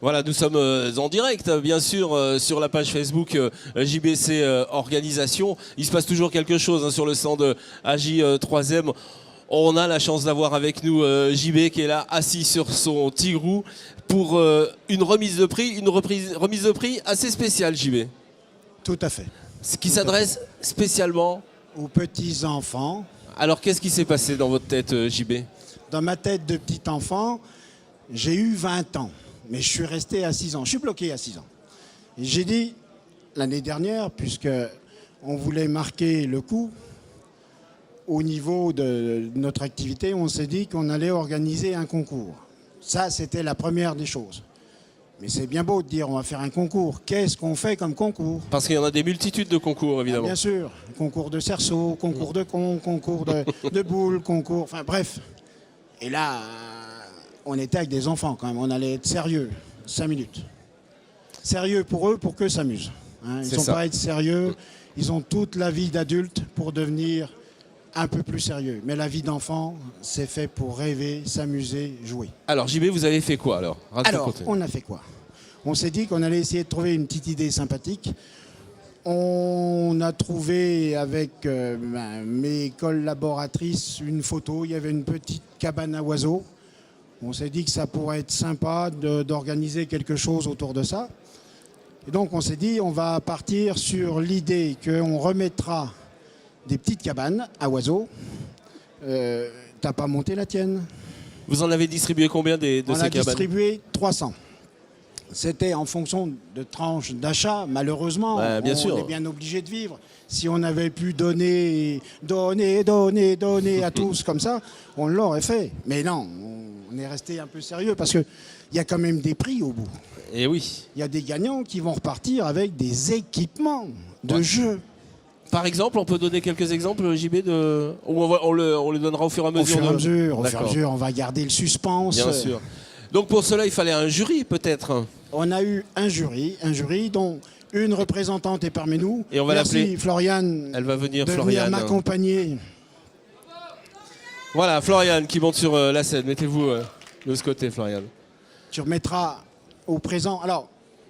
Voilà, nous sommes en direct, bien sûr, sur la page Facebook JBC Organisation. Il se passe toujours quelque chose hein, sur le stand AJ3M. On a la chance d'avoir avec nous JB qui est là, assis sur son Tigrou, pour une remise de prix, remise de prix assez spéciale, JB. Tout à fait. Ce qui s'adresse spécialement aux petits-enfants. Alors, qu'est-ce qui s'est passé dans votre tête, JB? Dans ma tête de petit enfant, j'ai eu 20 ans, mais je suis resté à 6 ans. Je suis bloqué à 6 ans. Et j'ai dit, l'année dernière, puisque on voulait marquer le coup, au niveau de notre activité, on s'est dit qu'on allait organiser un concours. Ça, c'était la première des choses. Mais c'est bien beau de dire on va faire un concours. Qu'est-ce qu'on fait comme concours? Parce qu'il y en a des multitudes de concours, évidemment. Bien sûr. Concours de cerceau, concours de con, concours de boules, concours... Enfin, bref. Et là, on était avec des enfants, quand même. On allait être sérieux. 5 minutes. Sérieux pour eux, pour qu'eux s'amusent. Hein, ils ne sont pas être sérieux. Ils ont toute la vie d'adulte pour devenir un peu plus sérieux. Mais la vie d'enfant, c'est fait pour rêver, s'amuser, jouer. Alors, JB, vous avez fait quoi, alors? Alors, on a fait quoi? On s'est dit qu'on allait essayer de trouver une petite idée sympathique. On a trouvé avec mes collaboratrices une photo. Il y avait une petite cabane à oiseaux. On s'est dit que ça pourrait être sympa d'organiser quelque chose autour de ça. Et donc, on s'est dit on va partir sur l'idée qu'on remettra des petites cabanes à oiseaux. T'as pas monté la tienne? Vous en avez distribué combien de ces cabanes? On a distribué 300. C'était en fonction de tranches d'achat. Malheureusement, bien sûr. On est bien obligé de vivre. Si on avait pu donner à tous comme ça, on l'aurait fait. Mais non, on est resté un peu sérieux parce qu'il y a quand même des prix au bout. Et oui. Il y a des gagnants qui vont repartir avec des équipements de jeu. Par exemple, on peut donner quelques exemples, JB, ou on le donnera au fur et à mesure? Au fur et à mesure, on va garder le suspense. Bien sûr. Donc pour cela, il fallait un jury, peut-être? On a eu un jury dont une représentante est parmi nous. Et on va l'appeler. Merci Floriane. Elle va venir, de Floriane. m'accompagner. Voilà, Floriane qui monte sur la scène. Mettez-vous de ce côté, Floriane. Tu remettras au présent. Alors,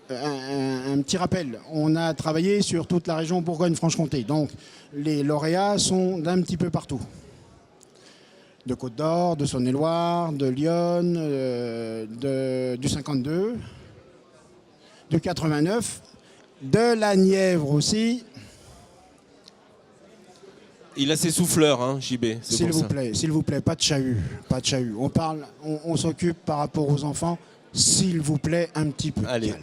un petit rappel. On a travaillé sur toute la région Bourgogne-Franche-Comté. Donc, les lauréats sont d'un petit peu partout. De Côte d'Or, de Saône-et-Loire, de Lyon, du 52, de 89, de la Nièvre aussi. Il a ses souffleurs, hein, JB. S'il vous plaît, pas de chahut, pas de chahut. On s'occupe par rapport aux enfants. S'il vous plaît, un petit peu de calme.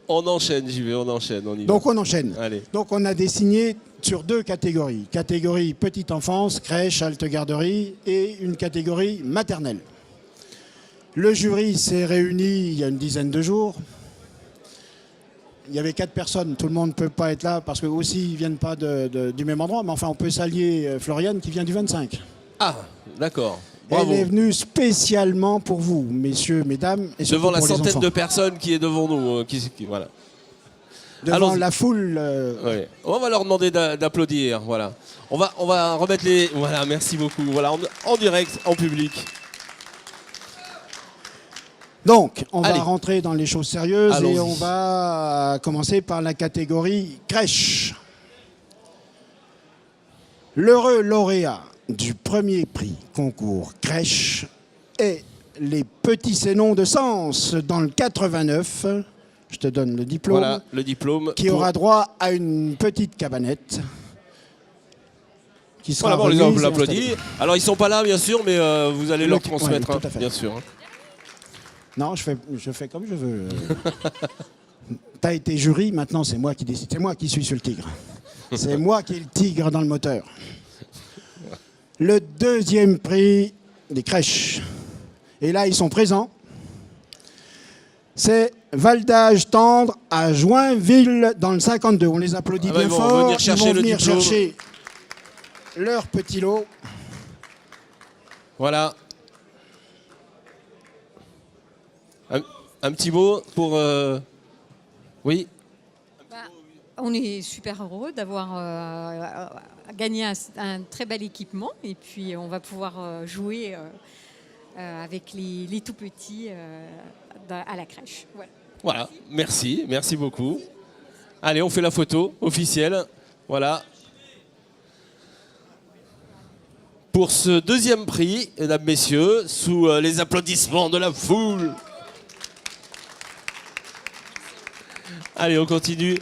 On enchaîne, JB, on enchaîne. Donc on enchaîne. Allez. Donc on a désigné sur 2 catégories. Catégorie petite enfance, crèche, halte garderie et une catégorie maternelle. Le jury s'est réuni il y a une dizaine de jours. Il y avait 4 personnes, tout le monde ne peut pas être là parce que aussi ils ne viennent pas du même endroit. Mais enfin, on peut s'allier Floriane qui vient du 25. Ah, d'accord. Bravo. Elle est venue spécialement pour vous, messieurs, mesdames. Et devant la centaine enfants. de personnes qui est devant nous. Voilà. Devant la foule. Oui. On va leur demander d'applaudir. Voilà. On va remettre les... Voilà, merci beaucoup. Voilà, en direct, en public. Donc, on va rentrer dans les choses sérieuses et on va commencer par la catégorie crèche. L'heureux lauréat du premier prix concours crèche est les petits Sénons de Sens dans le 89. Je te donne le diplôme. Voilà, le diplôme. Qui aura droit à une petite cabanette. Qui sera on les applaudit. Alors, ils ne sont pas là, bien sûr, mais vous allez leur transmettre, tout à fait. bien sûr. Non, je fais comme je veux. T'as été jury, maintenant c'est moi qui décide. C'est moi qui suis sur le tigre. C'est moi qui ai le tigre dans le moteur. Le deuxième prix des crèches. Et là, ils sont présents. C'est Val d'Âge Tendre à Joinville dans le 52. On les applaudit bien fort. Ils vont venir chercher leur petit lot. Voilà. Un petit mot pour... Oui. On est super heureux d'avoir gagné un très bel équipement et puis on va pouvoir jouer avec les tout petits à la crèche. Voilà. Voilà, merci beaucoup. Allez, on fait la photo officielle. Voilà. Pour ce deuxième prix, mesdames, messieurs, sous les applaudissements de la foule. Allez, on continue.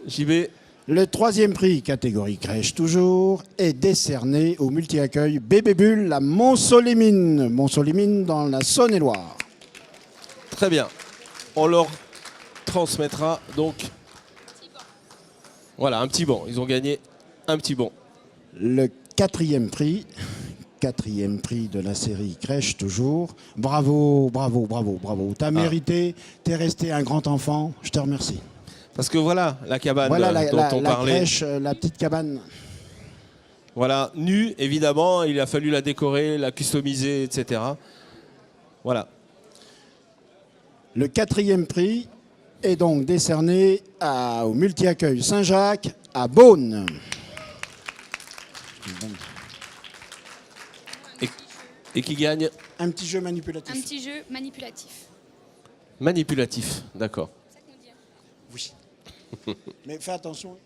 JB. Le troisième prix, catégorie crèche toujours, est décerné au multi-accueil Bébé Bulle à Montceau-les-Mines. Montceau-les-Mines dans la Saône-et-Loire. Très bien. On leur transmettra donc. Voilà, un petit bon. Ils ont gagné un petit bon. Le quatrième prix de la série crèche toujours. Bravo. T'as mérité, t'es resté un grand enfant, je te remercie. Parce que voilà la cabane Voilà dont on la parlait. crèche, la petite cabane. Voilà, nue, évidemment, il a fallu la décorer, la customiser, etc. Voilà. Le quatrième prix est donc décerné au multi-accueil Saint-Jacques à Beaune. Et qui gagne Un petit jeu manipulatif. Un petit jeu manipulatif. manipulatif, d'accord. C'est ça qu'on dit. Oui. Mais fais attention.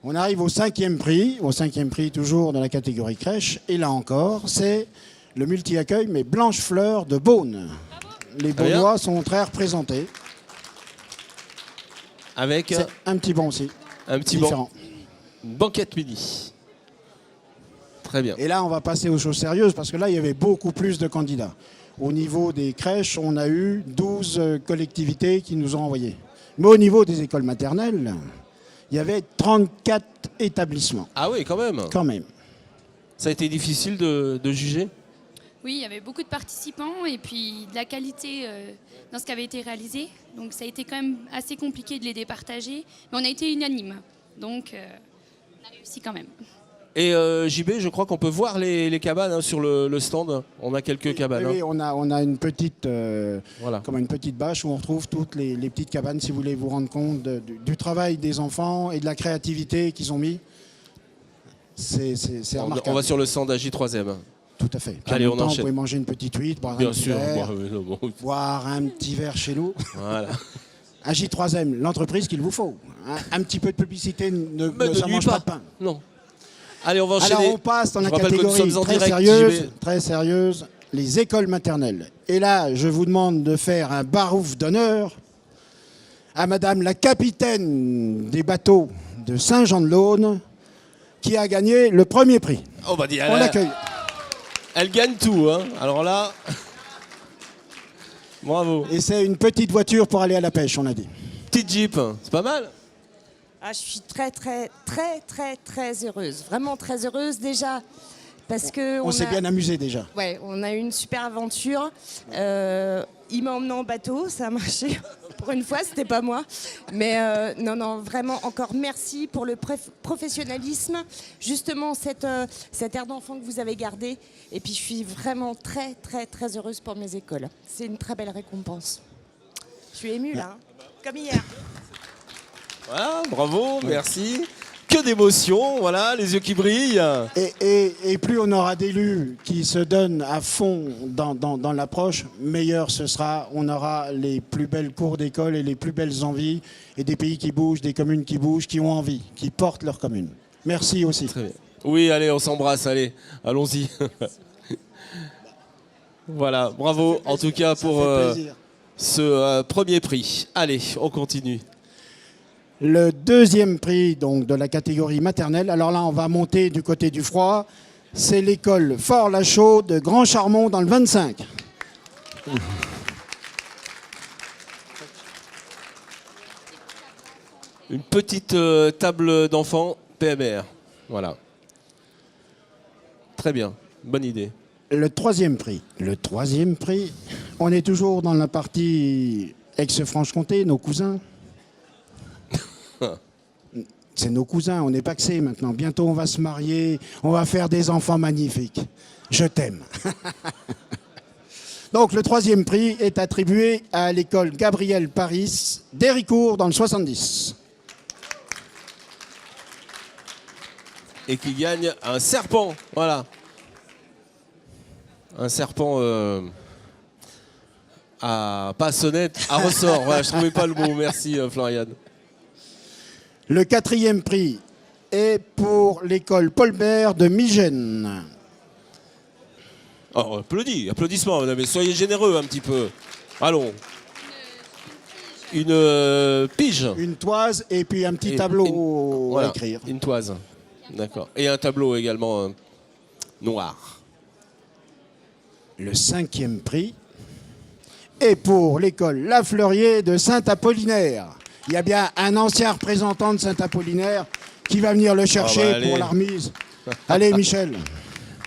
On arrive au cinquième prix toujours dans la catégorie crèche. Et là encore, c'est le multi-accueil, mais Blanche Fleur de Beaune. Les Très bien. Beaunois sont très représentés. Avec C'est un petit bon aussi. un petit Différent. banquette mini. Très bien. Et là, on va passer aux choses sérieuses parce que là, il y avait beaucoup plus de candidats. Au niveau des crèches, on a eu 12 collectivités qui nous ont envoyés. Mais au niveau des écoles maternelles, il y avait 34 établissements, Ah oui, quand même. quand même. Ça a été difficile de juger. Oui, il y avait beaucoup de participants et puis de la qualité dans ce qui avait été réalisé. Donc ça a été quand même assez compliqué de les départager. Mais on a été unanime. Donc on a réussi quand même. Et JB, je crois qu'on peut voir les cabanes hein, sur le stand. On a quelques cabanes. Oui, hein. on a une petite, Voilà. comme une petite bâche où on retrouve toutes les petites cabanes, si vous voulez vous rendre compte du travail des enfants et de la créativité qu'ils ont mis. C'est remarquable. On va sur le stand AJ3M. Tout à fait. Puis Allez, en on même temps, enchaîne. vous pouvez manger une petite huître, boire un Bien petit sûr. verre, Bon. boire un petit verre chez nous. Voilà. AJ3M, l'entreprise qu'il vous faut. Un petit peu de publicité ne Mais ça nuit mange pas de pain. Non. Allez, on va enchaîner. Alors on passe dans Je la rappelle que nous catégorie sommes en très direct, sérieuse, JB. très sérieuse, les écoles maternelles. Et là, je vous demande de faire un barouf d'honneur à Madame la capitaine des bateaux de Saint-Jean-de-Laune, qui a gagné le premier prix. On va dire. On l'accueille. Elle gagne tout. Hein. Alors là, bravo. Et c'est une petite voiture pour aller à la pêche, on a dit. Petite Jeep, c'est pas mal. Ah, je suis très heureuse, vraiment très heureuse déjà, parce que On s'est bien amusé déjà. ouais, on a eu une super aventure. Il m'a emmené en bateau, ça a marché. Pour une fois, c'était pas moi. Mais non, vraiment encore merci pour le professionnalisme, justement cette air d'enfant que vous avez gardé. Et puis je suis vraiment très heureuse pour mes écoles. C'est une très belle récompense. Je suis émue là, hein, comme hier. Voilà, bravo, merci. Que d'émotions, voilà, les yeux qui brillent. Et plus on aura d'élus qui se donnent à fond dans l'approche, meilleur ce sera. On aura les plus belles cours d'école et les plus belles envies, et des pays qui bougent, des communes qui bougent, qui ont envie, qui portent leur commune. Merci aussi. Très bien. Oui, allez, on s'embrasse, allez, allons-y. Voilà, bravo en tout cas Ça pour fait plaisir. ce premier prix. Allez, on continue. Le deuxième prix donc, de la catégorie maternelle, alors là on va monter du côté du froid, c'est l'école Fort-la-Chaux de Grand Charmont dans le 25. Une petite table d'enfants PMR. Voilà. Très bien, bonne idée. Le troisième prix, on est toujours dans la partie Aix-Franche-Comté, nos cousins. C'est nos cousins, on est paxés maintenant. Bientôt on va se marier, on va faire des enfants magnifiques. Je t'aime. Donc le troisième prix est attribué à l'école Gabriel Paris d'Héricourt dans le 70. Et qui gagne un serpent, voilà. Un serpent Ah, pas sonnette, à ressort. Voilà, je trouvais pas le mot. Merci Florian. Le 4e prix est pour l'école Paul Bert de Migène. Oh, applaudissements, madame, mais soyez généreux un petit peu. Allons. Une pige. Une toise et puis un petit Et tableau Voilà, à écrire. une toise. D'accord. Et un tableau également noir. Le 5e prix est pour l'école Lafleurier de Saint-Apollinaire. Il y a bien un ancien représentant de Saint-Apollinaire qui va venir le chercher allez. pour la remise. Allez, Michel.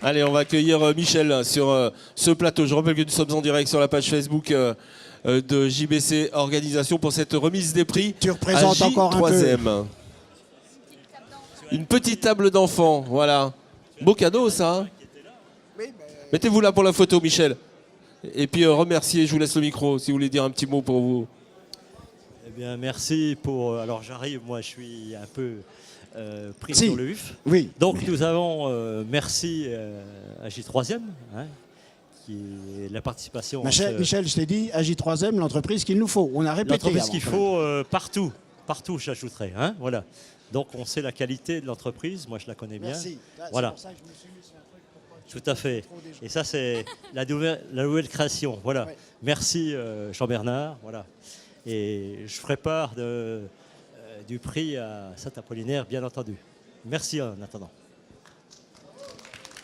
Allez, on va accueillir Michel sur ce plateau. Je rappelle que nous sommes en direct sur la page Facebook de JBC Organisation pour cette remise des prix. Tu représentes encore un peu. J3M. Une petite table d'enfant, voilà. Beau cadeau ça. Hein. Mettez-vous là pour la photo, Michel. Et puis remerciez, je vous laisse le micro si vous voulez dire un petit mot pour vous. Eh bien, merci pour... alors j'arrive, moi je suis un peu pris Si. sur le vif. Oui. Donc nous avons, merci à J3M, hein, qui est la participation... Michel, je t'ai dit, à J3M, l'entreprise qu'il nous faut. On a répété. L'entreprise avant. qu'il faut partout j'ajouterai. Hein, voilà. Donc on sait la qualité de l'entreprise, moi je la connais bien. Merci. Voilà. C'est pour ça que je me suis mis sur un truc pour pas Tout à fait. trop des gens. Et ça, c'est la nouvelle création. Voilà. Ouais. Merci Jean-Bernard. Voilà. Et je ferai part du prix à Saint-Apollinaire, bien entendu. Merci en attendant.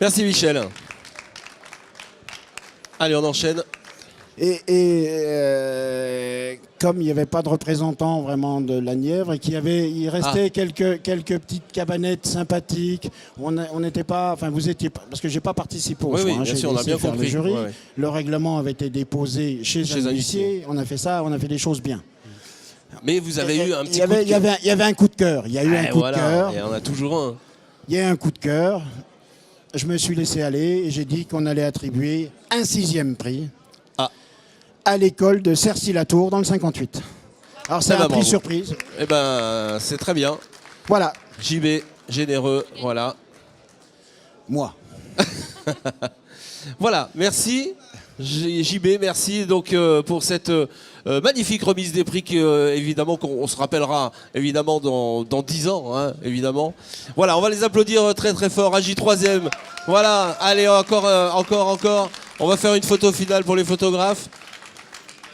Merci Michel. Allez, on enchaîne. Et comme il n'y avait pas de représentant vraiment de la Nièvre et il restait quelques petites cabanettes sympathiques, on n'était pas, enfin vous étiez pas, parce que j'ai pas participé au Oui, choix, oui, bien j'ai sûr, on a laissé bien faire compris. le jury. Ouais, ouais. Le règlement avait été déposé chez un huissier. On a fait ça, on a fait les choses bien. Mais vous avez eu un Il petit y coup de avait, il y avait- il y avait un coup de cœur. Il y a eu un coup voilà, de cœur. et on a toujours un. Il y a eu un coup de cœur. Je me suis laissé aller et j'ai dit qu'on allait attribuer un 6e prix à l'école de Cercy-la-Tour dans le 58. Alors c'est Eh ben, un prix bravo. surprise. Eh ben, c'est très bien. Voilà, JB, généreux, voilà. moi. Voilà, merci JB, merci donc pour cette magnifique remise des prix évidemment qu'on se rappellera évidemment dans 10 ans, hein, évidemment. Voilà, on va les applaudir très très fort à J3M. Voilà, allez encore. On va faire une photo finale pour les photographes.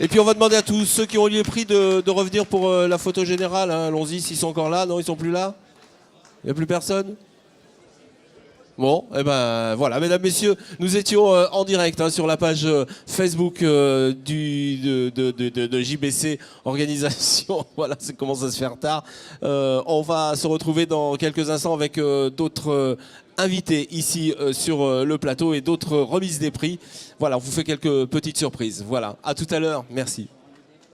Et puis on va demander à tous ceux qui ont eu les prix de revenir pour la photo générale. Hein. Allons-y, s'ils sont encore là. Non, ils sont plus là. Il n'y a plus personne. Bon, et ben voilà, mesdames, messieurs, nous étions en direct hein, sur la page Facebook de JBC Organisation. Voilà, c'est commence à se faire tard. On va se retrouver dans quelques instants avec d'autres invités ici sur le plateau et d'autres remises des prix. Voilà, on vous fait quelques petites surprises. Voilà, à tout à l'heure. Merci.